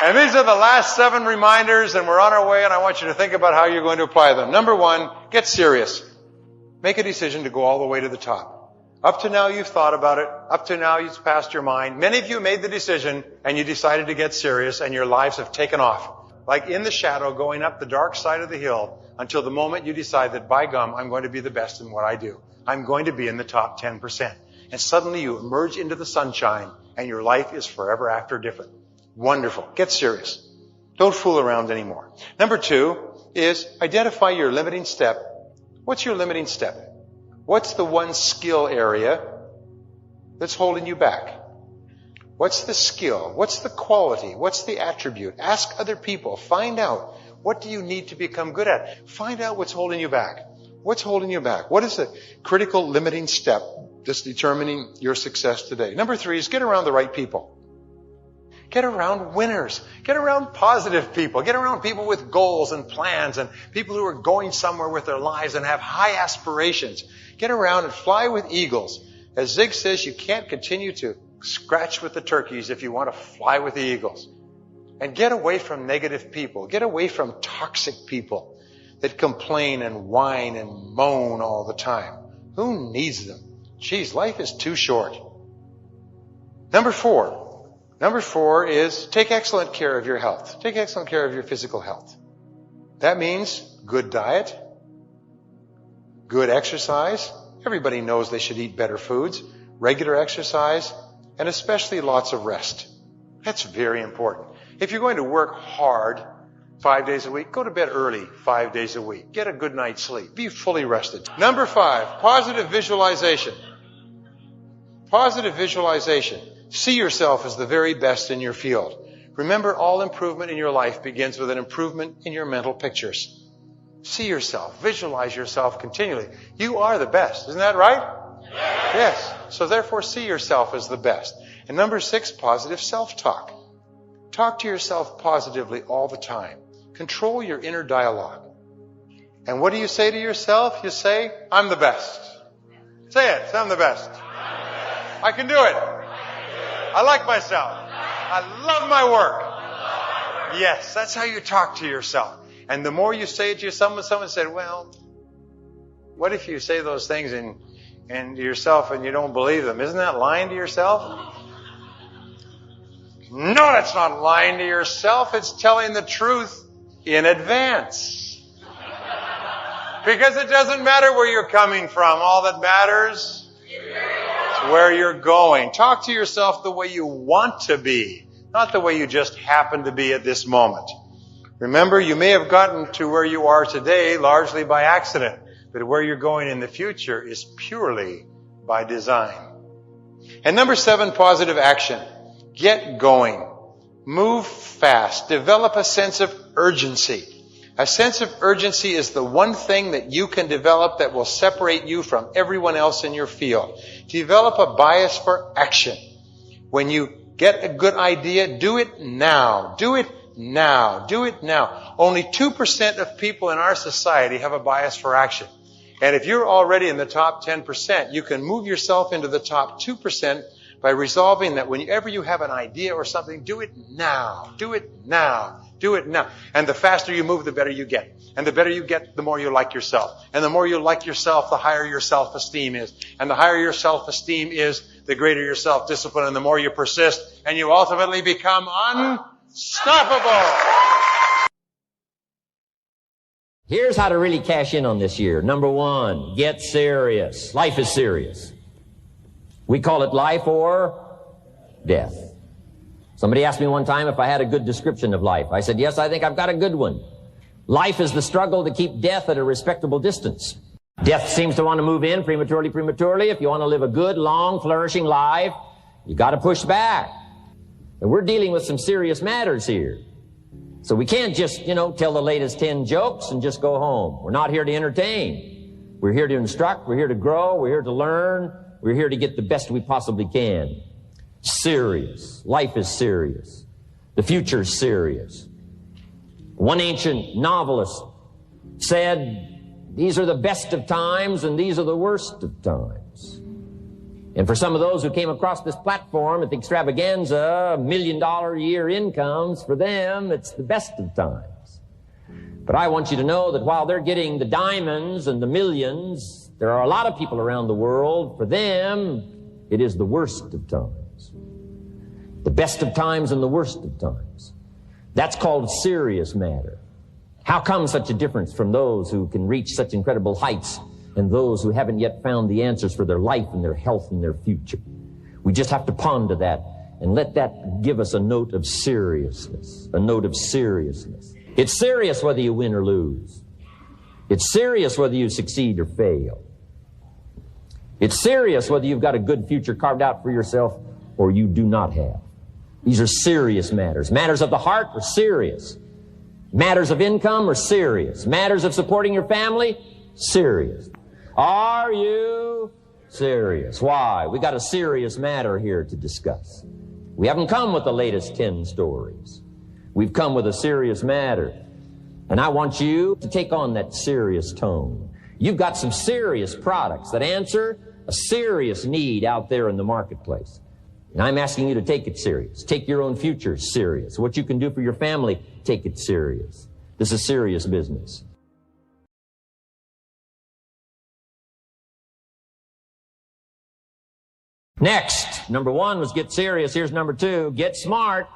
And these are the last 7 reminders, and we're on our way, and I want you to think about how you're going to apply them. Number 1, get serious. Make a decision to go all the way to the top. Up to now, you've thought about it. Up to now, it's passed your mind. Many of you made the decision, and you decided to get serious, and your lives have taken off. Like in the shadow, going up the dark side of the hill, until the moment you decide that, by gum, I'm going to be the best in what I do. I'm going to be in the top 10%. And suddenly you emerge into the sunshine, and your life is forever after different. Wonderful. Get serious. Don't fool around anymore. Number 2 is identify your limiting step. What's your limiting step? What's the one skill area that's holding you back? What's the skill? What's the quality? What's the attribute? Ask other people. Find out. What do you need to become good at? Find out what's holding you back. What's holding you back? What is the critical limiting step that's determining your success today? Number 3 is get around the right people. Get around winners. Get around positive people. Get around people with goals and plans and people who are going somewhere with their lives and have high aspirations. Get around and fly with eagles. As Zig says, you can't continue to scratch with the turkeys if you want to fly with the eagles. And get away from negative people. Get away from toxic people that complain and whine and moan all the time. Who needs them? Geez, life is too short. Number 4 is take excellent care of your health. Take excellent care of your physical health. That means good diet, good exercise. Everybody knows they should eat better foods, regular exercise, and especially lots of rest. That's very important. If you're going to work hard 5 days a week, go to bed early 5 days a week. Get a good night's sleep. Be fully rested. Number 5, positive visualization. Positive visualization. See yourself as the very best in your field. Remember, all improvement in your life begins with an improvement in your mental pictures. See yourself. Visualize yourself continually. You are the best. Isn't that right? Yes. So therefore, see yourself as the best. And number 6, positive self-talk. Talk to yourself positively all the time. Control your inner dialogue. And what do you say to yourself? You say, I'm the best. Say it. I'm the best. I can do it. I like myself. I love my work. Yes, that's how you talk to yourself. And the more you say it to yourself, someone said, well, what if you say those things and to yourself and you don't believe them? Isn't that lying to yourself? No, that's not lying to yourself. It's telling the truth in advance. Because it doesn't matter where you're coming from. All that matters is where you're going. Talk to yourself the way you want to be, not the way you just happen to be at this moment. Remember, you may have gotten to where you are today largely by accident, but where you're going in the future is purely by design. And number 7, positive action. Get going. Move fast. Develop a sense of urgency. A sense of urgency is the one thing that you can develop that will separate you from everyone else in your field. Develop a bias for action. When you get a good idea, do it now. Do it now. Do it now. Only 2% of people in our society have a bias for action. And if you're already in the top 10%, you can move yourself into the top 2% by resolving that whenever you have an idea or something, do it now. Do it now. Do it now. And the faster you move, the better you get. And the better you get, the more you like yourself. And the more you like yourself, the higher your self-esteem is. And the higher your self-esteem is, the greater your self-discipline. And the more you persist, and you ultimately become unstoppable. Here's how to really cash in on this year. Number 1, get serious. Life is serious. We call it life or death. Somebody asked me one time if I had a good description of life. I said, yes, I think I've got a good one. Life is the struggle to keep death at a respectable distance. Death seems to want to move in prematurely. If you want to live a good, long, flourishing life, you got to push back. And we're dealing with some serious matters here. So we can't just, tell the latest 10 jokes and just go home. We're not here to entertain. We're here to instruct. We're here to grow. We're here to learn. We're here to get the best we possibly can. Serious. Life is serious. The future is serious. One ancient novelist said, these are the best of times and these are the worst of times. And for some of those who came across this platform at the extravaganza, $1 million a year incomes, for them, it's the best of times. But I want you to know that while they're getting the diamonds and the millions, there are a lot of people around the world, for them, it is the worst of times. The best of times and the worst of times. That's called serious matter. How come such a difference from those who can reach such incredible heights and those who haven't yet found the answers for their life and their health and their future? We just have to ponder that and let that give us a note of seriousness, a note of seriousness. It's serious whether you win or lose. It's serious whether you succeed or fail. It's serious whether you've got a good future carved out for yourself or you do not have. These are serious matters. Matters of the heart are serious. Matters of income are serious. Matters of supporting your family, serious. Are you serious? Why? We got a serious matter here to discuss. We haven't come with the latest 10 stories. We've come with a serious matter. And I want you to take on that serious tone. You've got some serious products that answer a serious need out there in the marketplace. And I'm asking you to take it serious. Take your own future serious. What you can do for your family, take it serious. This is serious business. Next, number one was get serious. Here's number two, get smart.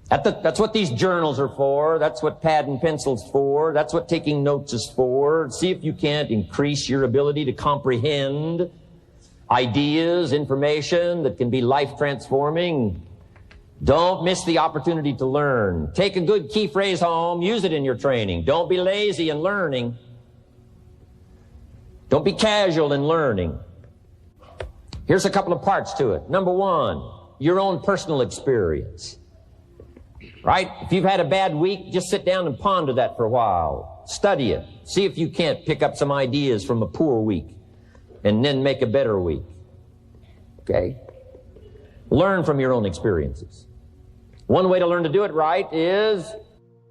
That's what these journals are for. That's what pad and pencil's for. That's what taking notes is for. See if you can't increase your ability to comprehend ideas, information that can be life-transforming. Don't miss the opportunity to learn. Take a good key phrase home. Use it in your training. Don't be lazy in learning. Don't be casual in learning. Here's a couple of parts to it. Number one, your own personal experience. Right? If you've had a bad week, just sit down and ponder that for a while. Study it. See if you can't pick up some ideas from a poor week and then make a better week. Okay? Learn from your own experiences. One way to learn to do it right is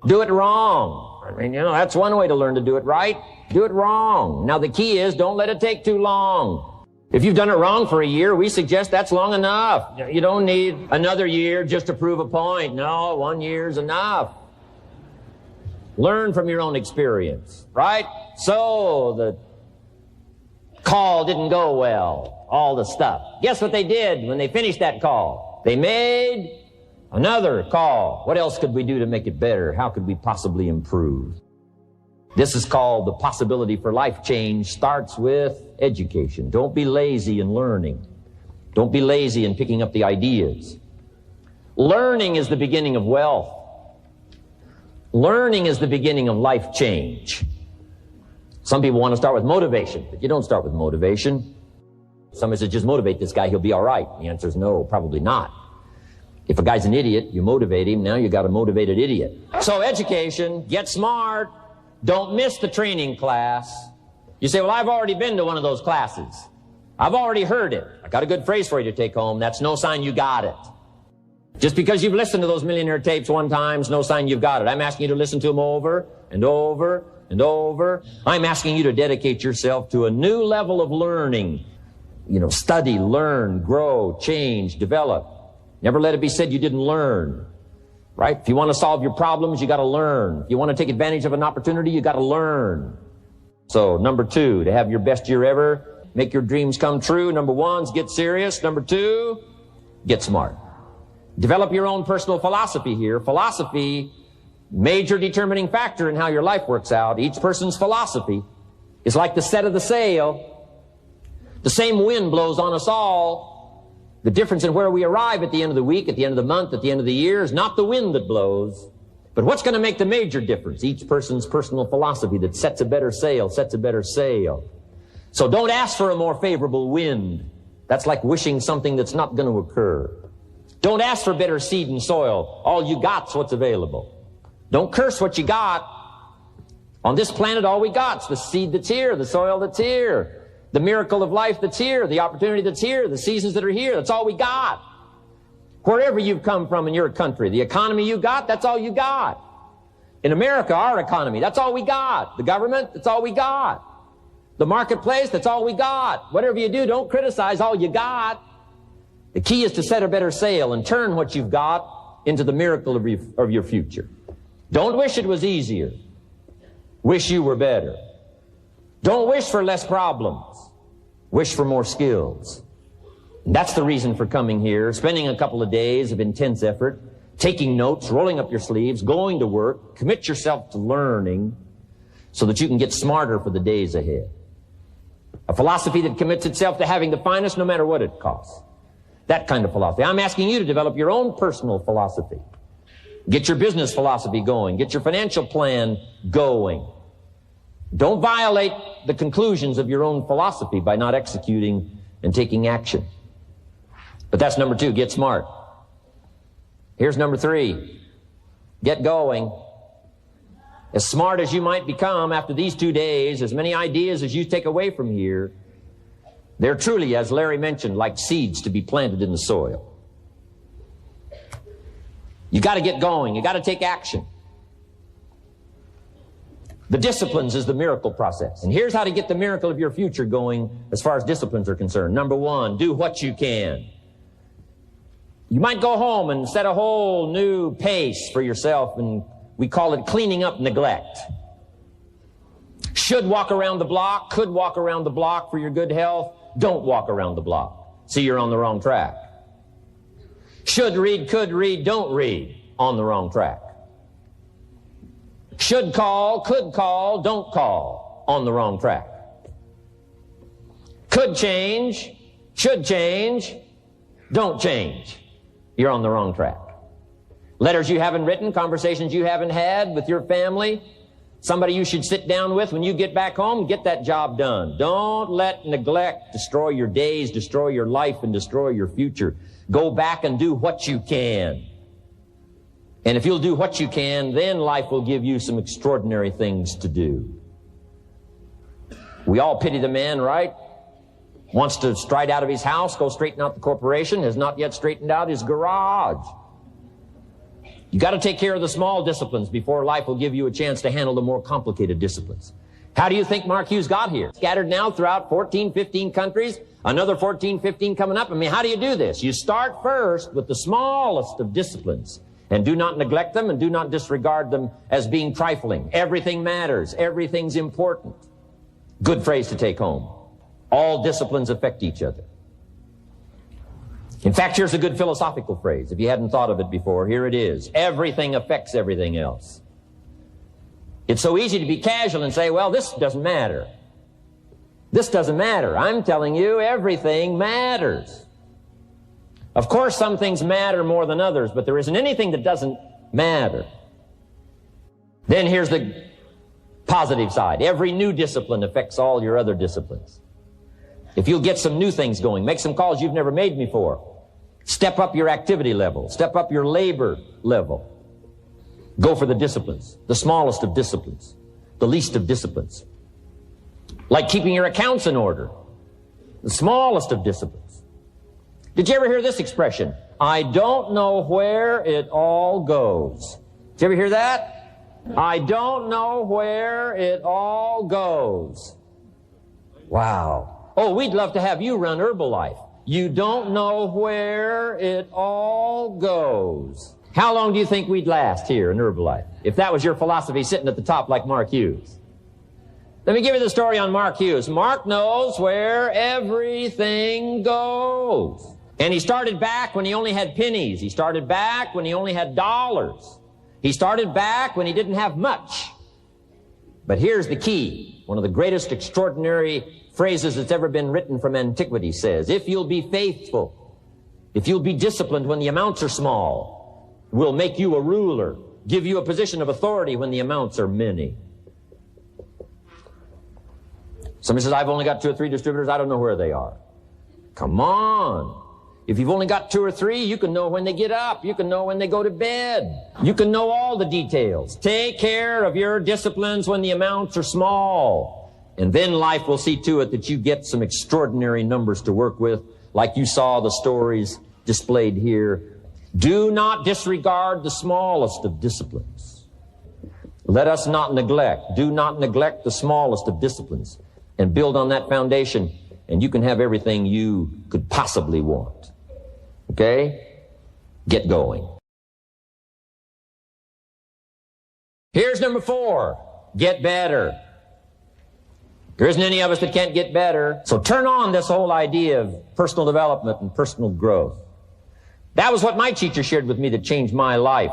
do it wrong. I mean, that's one way to learn to do it right. Do it wrong. Now, the key is don't let it take too long. If you've done it wrong for a year, we suggest that's long enough. You don't need another year just to prove a point. No, 1 year's enough. Learn from your own experience, right? So the call didn't go well, all the stuff. Guess what they did when they finished that call? They made another call. What else could we do to make it better? How could we possibly improve? This is called the possibility for life change starts with education. Don't be lazy in learning. Don't be lazy in picking up the ideas. Learning is the beginning of wealth. Learning is the beginning of life change. Some people want to start with motivation, but you don't start with motivation. Somebody says, just motivate this guy, he'll be all right. The answer is no, probably not. If a guy's an idiot, you motivate him, now you got a motivated idiot. So education, get smart. Don't miss the training class. You say, well, I've already been to one of those classes. I've already heard it. I got a good phrase for you to take home. That's no sign you got it. Just because you've listened to those millionaire tapes one time is no sign you've got it. I'm asking you to listen to them over and over and over. I'm asking you to dedicate yourself to a new level of learning. Study, learn, grow, change, develop. Never let it be said you didn't learn. Right? If you want to solve your problems, you got to learn. If you want to take advantage of an opportunity, you got to learn. So, number two, to have your best year ever, make your dreams come true. Number one is get serious. Number two, get smart. Develop your own personal philosophy here. Philosophy, major determining factor in how your life works out. Each person's philosophy is like the set of the sail. The same wind blows on us all. The difference in where we arrive at the end of the week, at the end of the month, at the end of the year is not the wind that blows, but what's going to make the major difference? Each person's personal philosophy that sets a better sail, sets a better sail. So don't ask for a more favorable wind. That's like wishing something that's not going to occur. Don't ask for better seed and soil. All you got's what's available. Don't curse what you got. On this planet, all we got's the seed that's here, the soil that's here. The miracle of life that's here, the opportunity that's here, the seasons that are here, that's all we got. Wherever you've come from in your country, the economy you got, that's all you got. In America, our economy, that's all we got. The government, that's all we got. The marketplace, that's all we got. Whatever you do, don't criticize all you got. The key is to set a better sail and turn what you've got into the miracle of your future. Don't wish it was easier. Wish you were better. Don't wish for less problems. Wish for more skills. And that's the reason for coming here, spending a couple of days of intense effort, taking notes, rolling up your sleeves, going to work, commit yourself to learning so that you can get smarter for the days ahead. A philosophy that commits itself to having the finest no matter what it costs. That kind of philosophy. I'm asking you to develop your own personal philosophy. Get your business philosophy going. Get your financial plan going. Don't violate the conclusions of your own philosophy by not executing and taking action. But that's number 2, get smart. Here's number 3, get going. As smart as you might become after these 2 days, as many ideas as you take away from here, they're truly, as Larry mentioned, like seeds to be planted in the soil. You got to get going. You got to take action. The disciplines is the miracle process. And here's how to get the miracle of your future going as far as disciplines are concerned. Number 1, do what you can. You might go home and set a whole new pace for yourself, and we call it cleaning up neglect. Should walk around the block, could walk around the block for your good health. Don't walk around the block. See, you're on the wrong track. Should read, could read, don't read. On the wrong track. Should call, could call, don't call. On the wrong track. Could change, should change, don't change. You're on the wrong track. Letters you haven't written, conversations you haven't had with your family, somebody you should sit down with when you get back home, get that job done. Don't let neglect destroy your days, destroy your life, and destroy your future. Go back and do what you can. And if you'll do what you can, then life will give you some extraordinary things to do. We all pity the man, right? Wants to stride out of his house, go straighten out the corporation, has not yet straightened out his garage. You got to take care of the small disciplines before life will give you a chance to handle the more complicated disciplines. How do you think Mark Hughes got here? Scattered now throughout 14, 15 countries, another 14, 15 coming up. I mean, how do you do this? You start first with the smallest of disciplines, and do not neglect them and do not disregard them as being trifling. Everything matters. Everything's important. Good phrase to take home. All disciplines affect each other. In fact, here's a good philosophical phrase. If you hadn't thought of it before, here it is. Everything affects everything else. It's so easy to be casual and say, well, this doesn't matter. This doesn't matter. I'm telling you, everything matters. Of course, some things matter more than others, but there isn't anything that doesn't matter. Then here's the positive side. Every new discipline affects all your other disciplines. If you'll get some new things going, make some calls you've never made before. Step up your activity level. Step up your labor level. Go for the disciplines, the smallest of disciplines, the least of disciplines. Like keeping your accounts in order, the smallest of disciplines. Did you ever hear this expression? I don't know where it all goes. Did you ever hear that? I don't know where it all goes. Wow. Oh, we'd love to have you run Herbalife. You don't know where it all goes. How long do you think we'd last here in Herbalife if that was your philosophy sitting at the top like Mark Hughes? Let me give you the story on Mark Hughes. Mark knows where everything goes. And he started back when he only had pennies. He started back when he only had dollars. He started back when he didn't have much. But here's the key. One of the greatest extraordinary phrases that's ever been written from antiquity says, if you'll be faithful, if you'll be disciplined when the amounts are small, we'll make you a ruler, give you a position of authority when the amounts are many. Somebody says, I've only got 2 or 3 distributors, I don't know where they are. Come on. If you've only got 2 or 3, you can know when they get up. You can know when they go to bed. You can know all the details. Take care of your disciplines when the amounts are small. And then life will see to it that you get some extraordinary numbers to work with, like you saw the stories displayed here. Do not disregard the smallest of disciplines. Let us not neglect. Do not neglect the smallest of disciplines. and build on that foundation, and you can have everything you could possibly want. Okay? Get going. Here's number 4. Get better. There isn't any of us that can't get better. So turn on this whole idea of personal development and personal growth. That was what my teacher shared with me that changed my life.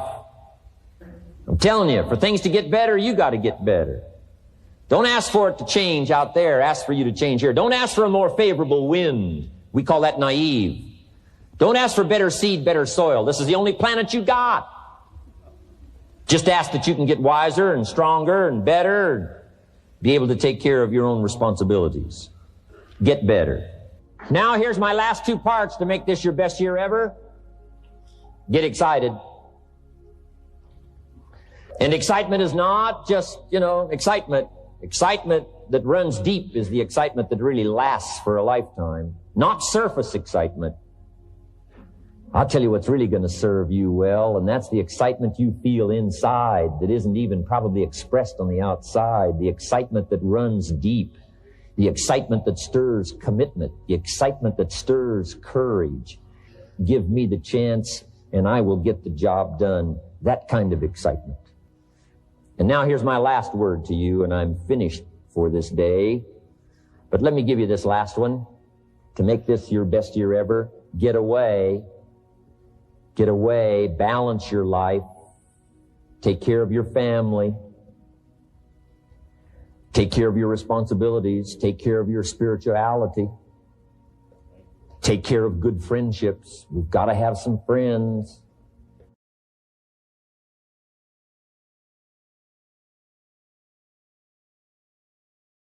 I'm telling you, for things to get better, you got to get better. Don't ask for it to change out there. Ask for you to change here. Don't ask for a more favorable wind. We call that naive. Don't ask for better seed, better soil. This is the only planet you got. Just ask that you can get wiser and stronger and better, and be able to take care of your own responsibilities. Get better. Now here's my last 2 parts to make this your best year ever. Get excited. And excitement is not just, excitement. Excitement that runs deep is the excitement that really lasts for a lifetime. Not surface excitement. I'll tell you what's really going to serve you well, and that's the excitement you feel inside that isn't even probably expressed on the outside. The excitement that runs deep. The excitement that stirs commitment. The excitement that stirs courage. Give me the chance and I will get the job done. That kind of excitement. And now here's my last word to you, and I'm finished for this day. But let me give you this last one. To make this your best year ever, get away. Get away, balance your life. Take care of your family. Take care of your responsibilities. Take care of your spirituality. Take care of good friendships. We've got to have some friends.